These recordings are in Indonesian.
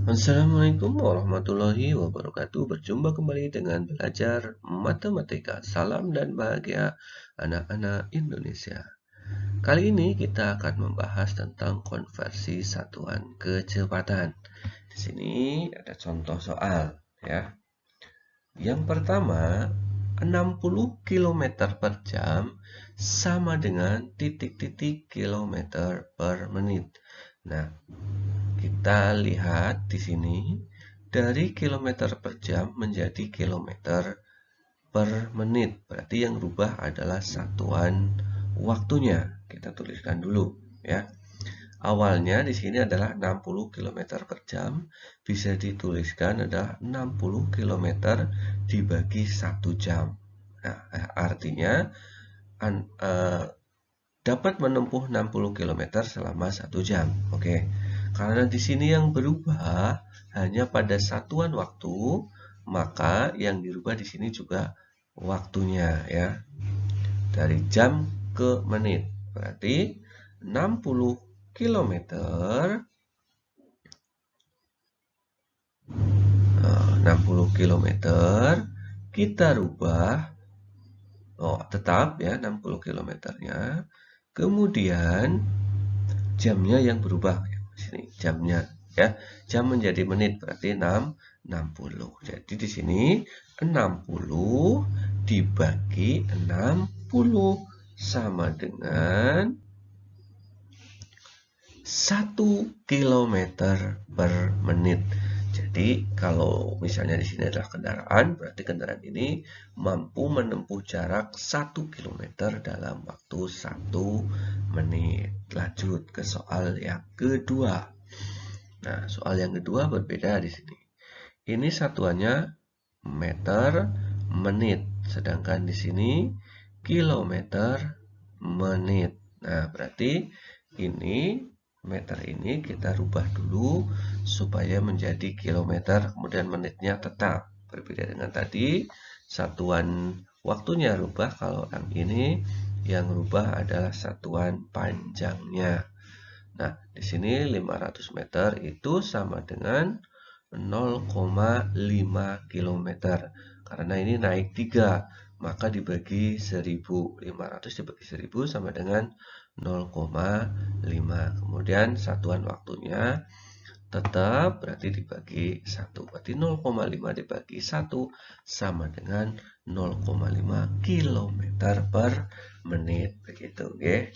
Assalamualaikum warahmatullahi wabarakatuh. Berjumpa kembali dengan belajar matematika. Salam dan bahagia anak-anak Indonesia. Kali ini kita akan membahas tentang konversi satuan kecepatan. Di sini ada contoh soal ya. Yang pertama, 60 km per jam sama dengan titik-titik kilometer per menit. Nah, kita lihat di sini dari kilometer per jam menjadi kilometer per menit. Berarti yang berubah adalah satuan waktunya. Kita tuliskan dulu ya. Awalnya di sini adalah 60 km per jam, bisa dituliskan adalah 60 km dibagi 1 jam. Nah, artinya dapat menempuh 60 km selama 1 jam. Oke. Karena di sini yang berubah hanya pada satuan waktu, maka yang dirubah di sini juga waktunya ya. Dari jam ke menit. Berarti 60 km 60 km kita rubah tetap ya 60 km-nya. Kemudian jamnya yang berubah sini jamnya ya. Jam menjadi menit berarti 60. Jadi di sini 60 dibagi 60 sama dengan 1 km per menit. Jadi kalau misalnya di sini adalah kendaraan, berarti kendaraan ini mampu menempuh jarak 1 km dalam waktu 1 menit. Lanjut ke soal yang kedua. Nah, soal yang kedua berbeda di sini. Ini satuannya meter menit, sedangkan di sini kilometer menit. Nah, berarti ini meter ini kita rubah dulu supaya menjadi kilometer, kemudian menitnya tetap. Berbeda dengan tadi, satuan waktunya rubah, kalau yang ini yang rubah adalah satuan panjangnya. Nah, di sini 500 meter itu sama dengan 0,5 km. Karena ini naik 3, maka dibagi 1000. 500 dibagi 1000 sama dengan 0,5. Kemudian satuan waktunya tetap berarti dibagi 1. Berarti 0,5 dibagi 1 sama dengan 0,5 km per menit. Begitu, oke.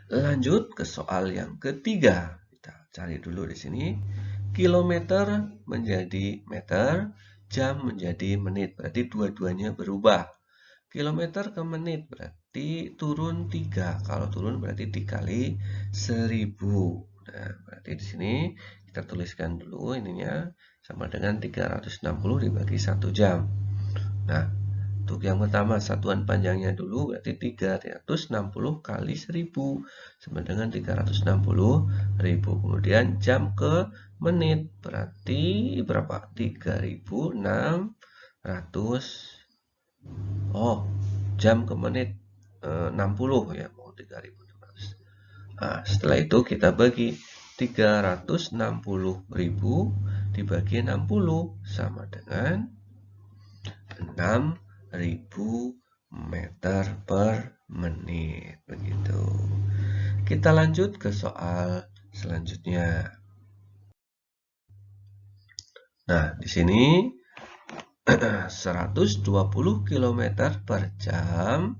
Lanjut ke soal yang ketiga. Kita cari dulu di sini. Kilometer menjadi meter, jam menjadi menit. Berarti dua-duanya berubah. Kilometer ke menit berarti turun 3. Kalau turun berarti dikali 1000. Nah, berarti di sini kita tuliskan dulu ininya sama dengan 360 dibagi 1 jam. Nah, untuk yang pertama satuan panjangnya dulu berarti 360 kali 1000 sama dengan 360.000. Kemudian jam ke menit berarti berapa? 3600. Jam ke menit 60 ya, mau 3600. Nah, setelah itu kita bagi 360.000 dibagi 60 sama dengan 6.000 meter per menit. Begitu. Kita lanjut ke soal selanjutnya. Nah, di sini 120 km per jam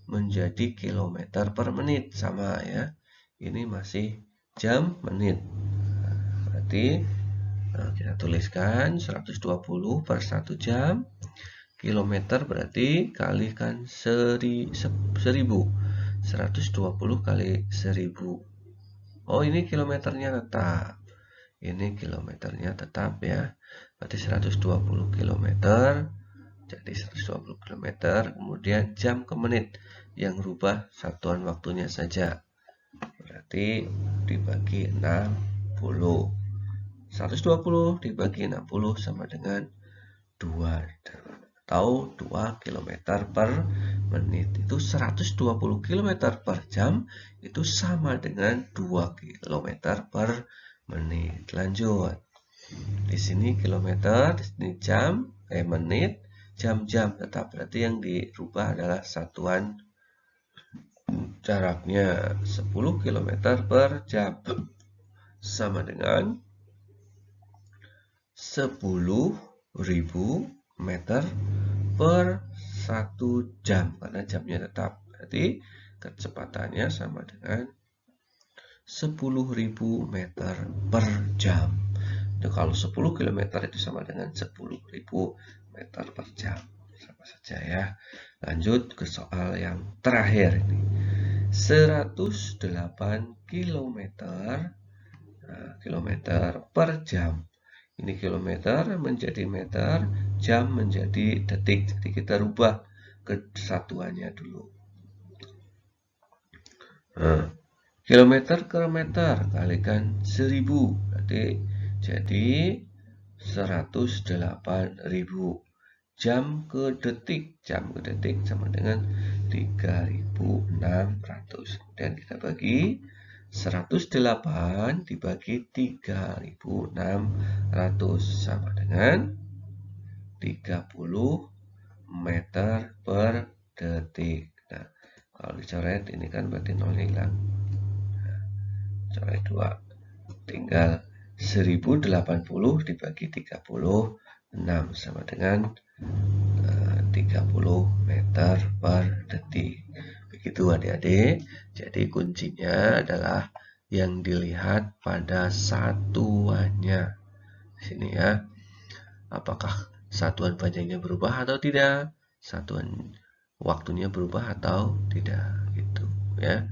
menjadi kilometer per menit. Sama ya. Ini masih jam menit. Berarti kita tuliskan 120 per 1 jam. Kilometer berarti kalikan 1000. 120 kali 1000. Oh, ini kilometernya tetap. Ini kilometernya tetap ya. Berarti 120 km. Jadi 120 km. Kemudian jam ke menit. Yang rubah satuan waktunya saja. Berarti dibagi 60. 120 dibagi 60 sama dengan 2. Atau 2 km per menit. Itu 120 km per jam itu sama dengan 2 km per menit. Lanjut. Di sini kilometer, di sini jam, menit, jam-jam tetap. Berarti yang dirubah adalah satuan jaraknya 10 km per jam. Sama dengan 10.000 meter per 1 jam. Karena jamnya tetap. Berarti kecepatannya sama dengan 10.000 meter per jam. Nah, kalau 10 km itu sama dengan 10.000 meter per jam. Sama saja ya. Lanjut ke soal yang terakhir ini. 108 km, kilometer per jam. Ini kilometer menjadi meter, jam menjadi detik. Jadi kita rubah kesatuannya dulu. Nah, kilometer ke meter kalikan 1000. Berarti jadi 108.000. Jam ke detik sama dengan 3.600. Kemudian kita bagi 108 dibagi 3.600 sama dengan 30 meter per detik. Nah, kalau dicoret ini kan berarti nolnya hilang. Nah, coret 2. Tinggal 1080 dibagi 36 sama dengan 30 meter per detik. Begitu adik-adik. Jadi kuncinya adalah yang dilihat pada satuannya. Di sini ya. Apakah satuan panjangnya berubah atau tidak? Satuan waktunya berubah atau tidak? Gitu ya.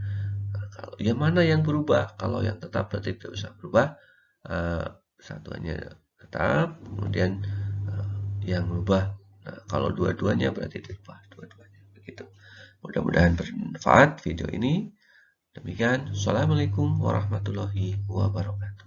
Nah, kalau yang mana yang berubah? Kalau yang tetap berarti tidak usah berubah. Satuannya tetap, kemudian yang berubah. Nah, kalau dua-duanya berarti dirubah dua-duanya. Begitu. Mudah-mudahan bermanfaat video ini. Demikian. Assalamualaikum warahmatullahi wabarakatuh.